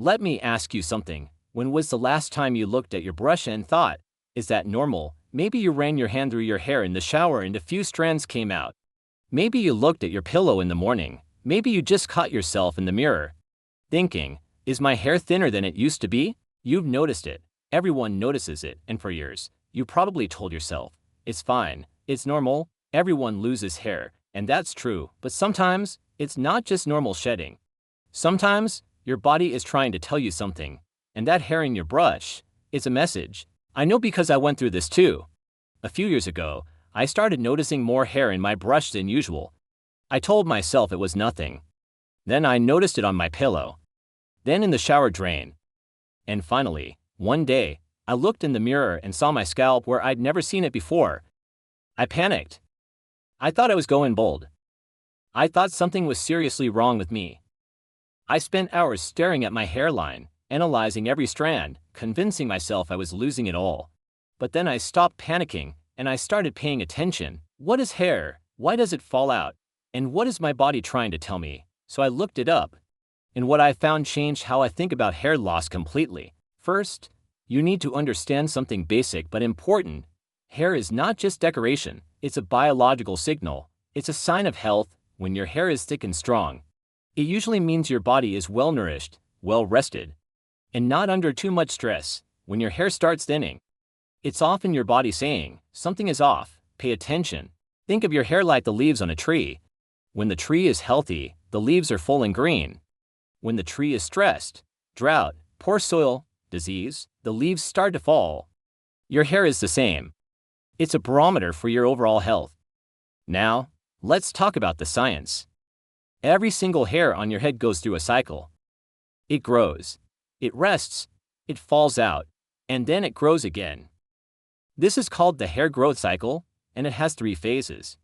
Let me ask you something. When was the last time you looked at your brush and thought, is that normal? Maybe you ran your hand through your hair in the shower and a few strands came out. Maybe you looked at your pillow in the morning. Maybe you just caught yourself in the mirror, thinking, is my hair thinner than it used to be? You've noticed it. Everyone notices it, and for years, you probably told yourself, it's fine, it's normal, everyone loses hair, and that's true, but sometimes, it's not just normal shedding. Sometimes, your body is trying to tell you something, and that hair in your brush is a message. I know because I went through this too. A few years ago, I started noticing more hair in my brush than usual. I told myself it was nothing. Then I noticed it on my pillow. Then in the shower drain. And finally, one day, I looked in the mirror and saw my scalp where I'd never seen it before. I panicked. I thought I was going bald. I thought something was seriously wrong with me. I spent hours staring at my hairline, analyzing every strand, convincing myself I was losing it all. But then I stopped panicking, and I started paying attention. What is hair? Why does it fall out? And what is my body trying to tell me? So I looked it up. And what I found changed how I think about hair loss completely. First, you need to understand something basic but important. Hair is not just decoration, it's a biological signal. It's a sign of health. When your hair is thick and strong, it usually means your body is well nourished, well rested, and not under too much stress. When your hair starts thinning, it's often your body saying, something is off, pay attention. Think of your hair like the leaves on a tree. When the tree is healthy, the leaves are full and green. When the tree is stressed, drought, poor soil, disease, the leaves start to fall. Your hair is the same. It's a barometer for your overall health. Now, let's talk about the science. Every single hair on your head goes through a cycle. It grows, it rests, it falls out, and then it grows again. This is called the hair growth cycle, and it has 3 phases.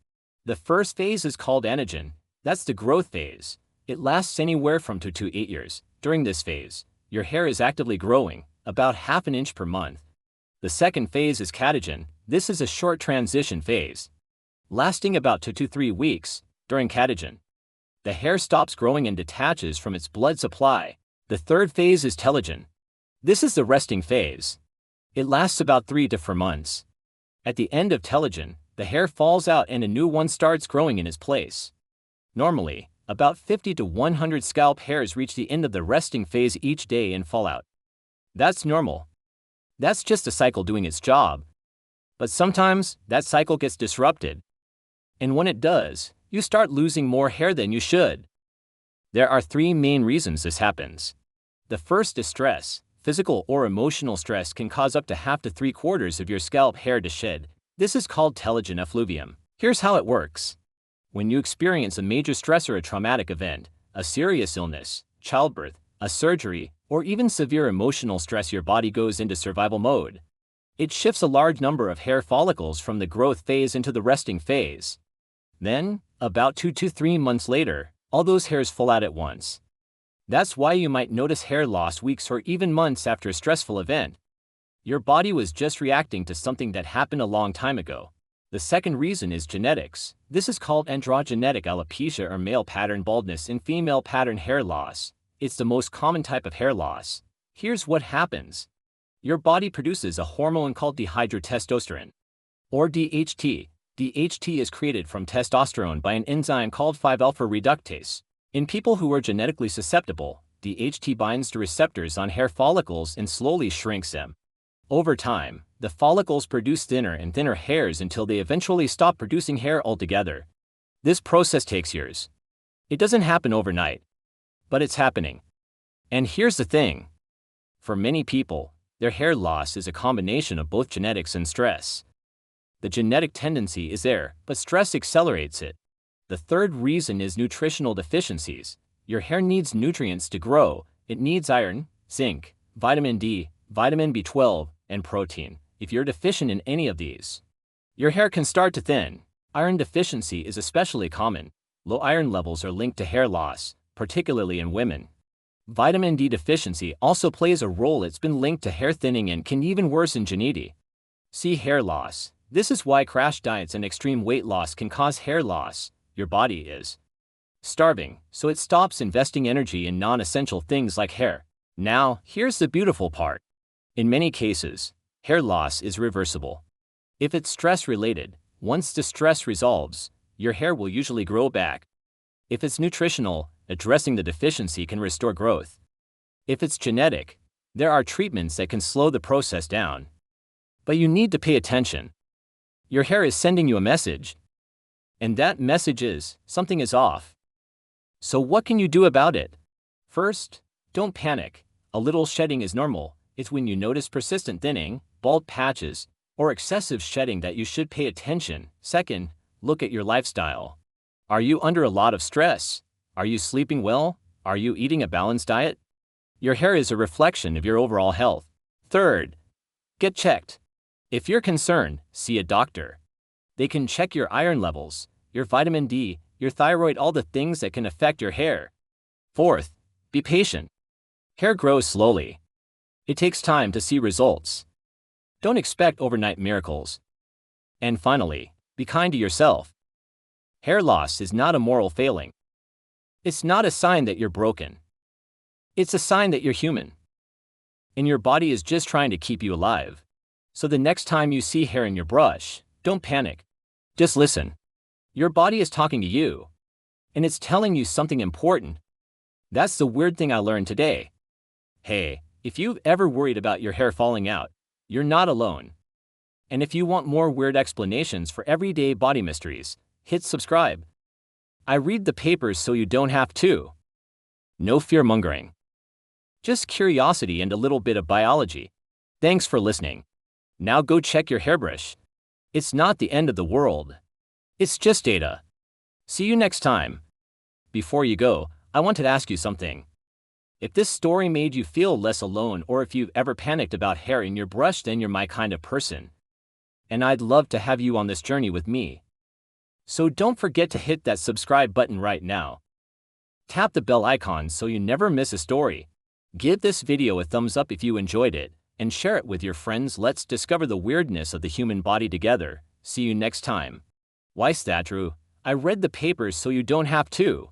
The first phase is called anagen. That's the growth phase. It lasts anywhere from 2 to 8 years. During this phase, your hair is actively growing, about ½ an inch per month. The second phase is catagen. This is a short transition phase, lasting about 2 to 3 weeks. During catagen, the hair stops growing and detaches from its blood supply. The third phase is telogen. This is the resting phase. It lasts about 3 to 4 months. At the end of telogen, the hair falls out and a new one starts growing in its place. Normally, about 50 to 100 scalp hairs reach the end of the resting phase each day and fall out. That's normal. That's just a cycle doing its job. But sometimes, that cycle gets disrupted. And when it does, you start losing more hair than you should. There are 3 main reasons this happens. The first is stress. Physical or emotional stress can cause up to half to 3/4 of your scalp hair to shed. This is called telogen effluvium. Here's how it works. When you experience a major stress or a traumatic event, a serious illness, childbirth, a surgery, or even severe emotional stress, your body goes into survival mode. It shifts a large number of hair follicles from the growth phase into the resting phase. Then, about 2 to 3 months later, all those hairs fall out at once. That's why you might notice hair loss weeks or even months after a stressful event. Your body was just reacting to something that happened a long time ago. The second reason is genetics. This is called androgenetic alopecia or male pattern baldness and female pattern hair loss. It's the most common type of hair loss. Here's what happens. Your body produces a hormone called dihydrotestosterone, or DHT. DHT is created from testosterone by an enzyme called 5-alpha reductase. In people who are genetically susceptible, DHT binds to receptors on hair follicles and slowly shrinks them. Over time, the follicles produce thinner and thinner hairs until they eventually stop producing hair altogether. This process takes years. It doesn't happen overnight, but it's happening. And here's the thing. For many people, their hair loss is a combination of both genetics and stress. The genetic tendency is there, but stress accelerates it. The third reason is nutritional deficiencies. Your hair needs nutrients to grow. It needs iron, zinc, vitamin D, vitamin B12, and protein. If you're deficient in any of these, your hair can start to thin. Iron deficiency is especially common. Low iron levels are linked to hair loss, particularly in women. Vitamin D deficiency also plays a role. It's been linked to hair thinning and can even worsen genetically. See hair loss. This is why crash diets and extreme weight loss can cause hair loss. Your body is starving, so it stops investing energy in non-essential things like hair. Now, here's the beautiful part. In many cases, hair loss is reversible. If it's stress-related, once the stress resolves, your hair will usually grow back. If it's nutritional, addressing the deficiency can restore growth. If it's genetic, there are treatments that can slow the process down. But you need to pay attention. Your hair is sending you a message. And that message is, something is off. So what can you do about it? First, don't panic. A little shedding is normal. It's when you notice persistent thinning, bald patches, or excessive shedding that you should pay attention. Second, look at your lifestyle. Are you under a lot of stress? Are you sleeping well? Are you eating a balanced diet? Your hair is a reflection of your overall health. Third, get checked. If you're concerned, see a doctor. They can check your iron levels, your vitamin D, your thyroid, all the things that can affect your hair. Fourth, be patient. Hair grows slowly. It takes time to see results. Don't expect overnight miracles. And finally, be kind to yourself. Hair loss is not a moral failing. It's not a sign that you're broken. It's a sign that you're human. And your body is just trying to keep you alive. So the next time you see hair in your brush, don't panic. Just listen. Your body is talking to you. And it's telling you something important. That's the weird thing I learned today. Hey, if you've ever worried about your hair falling out, you're not alone. And if you want more weird explanations for everyday body mysteries, hit subscribe. I read the papers so you don't have to. No fear-mongering. Just curiosity and a little bit of biology. Thanks for listening. Now go check your hairbrush. It's not the end of the world. It's just data. See you next time. Before you go, I wanted to ask you something. If this story made you feel less alone, or if you've ever panicked about hair in your brush, then you're my kind of person. And I'd love to have you on this journey with me. So don't forget to hit that subscribe button right now. Tap the bell icon so you never miss a story. Give this video a thumbs up if you enjoyed it, and share it with your friends. Let's discover the weirdness of the human body together. See you next time. Why, Statru? I read the papers so you don't have to.